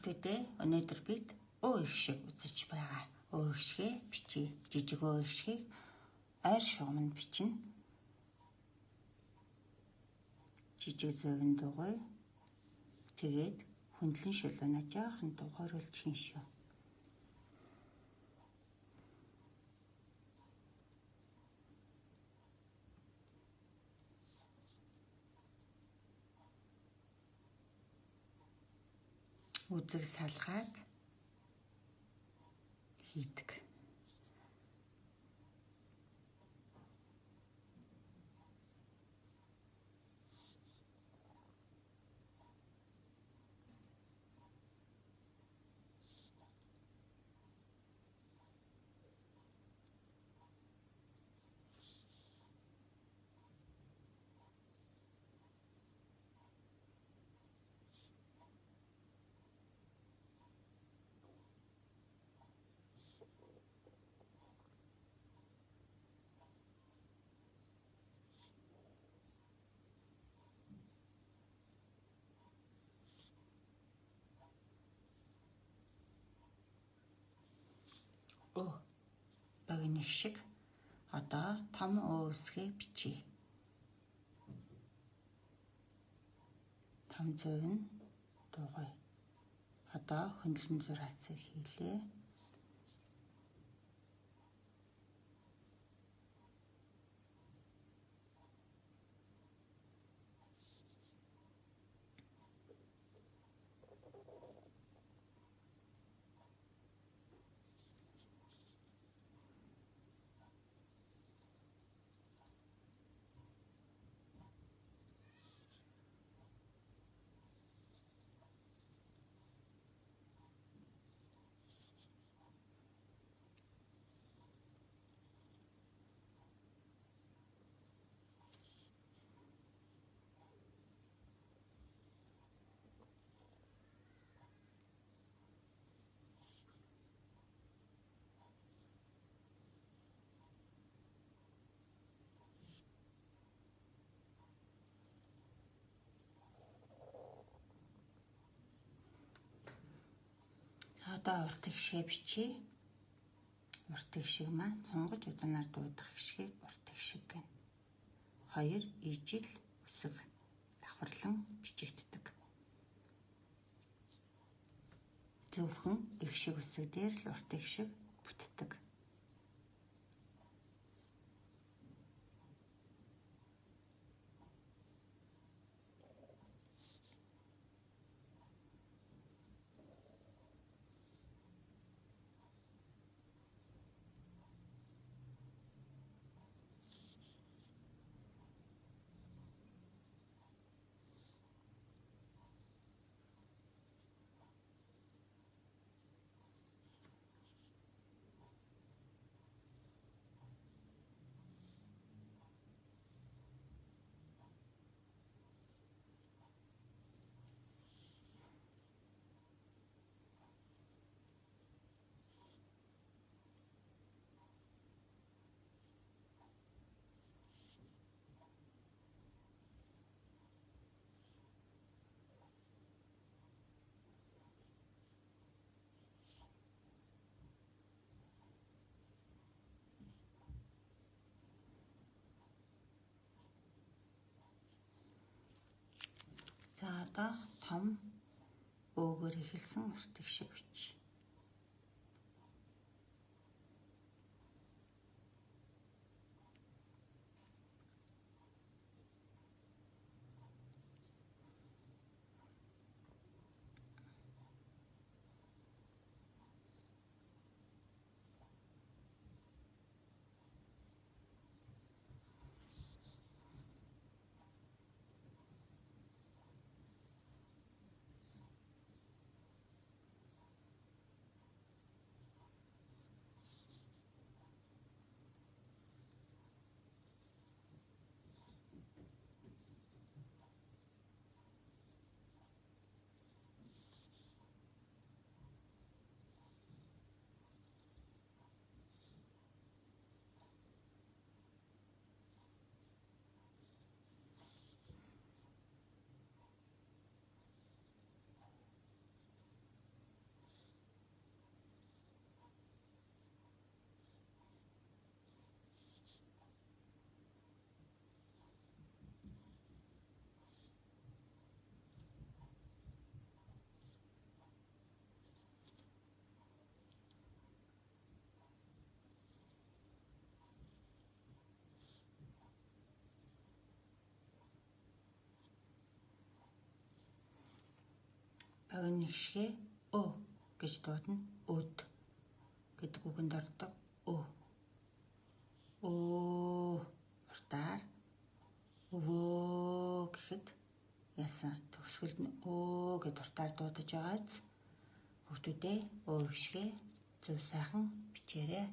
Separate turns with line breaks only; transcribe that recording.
Хүүхдүүдээ өнөөдөр бид өө их шиг үзэж байгаа. Өө ихшгээ бичиж, жижиг өө ихшгийг ойр шугамд бичнэ. Жижиг зөөвөн дугуй. Тэгээд хөндлөн шулуунаа жоохон дугуйруулж хийн шүү. Үзэг салгаад хийдэг. Богино шиг одоо том өө үсгээ бичье. Том зөөвн дугуй. Одоо хөндлөн зураацыг хийлээ. Одоо урт ихшээ бичье. Урт ихшиг маань сонгож удаанаар дуудах ихшгийг урт ихшиг гэнэ. 2 ижил үсэг давхарлан бичигддэг. Зөвхөн ихшиг үсэг дээр л урт ихшиг бүтдэг. За одоо том өөгөр ихэлсэн урт ихшиг бичье. Агн нэгшгээ О гэж дуудана. Өд гэдэг үгэнд ордог. О. Оо уртаар өвөө гэхэд яасан төгсгөлд нь өө гэд уртаар дуудаж байгааз хүүхдүүдээ өө гişгээ зөв сайхан бичээрэй.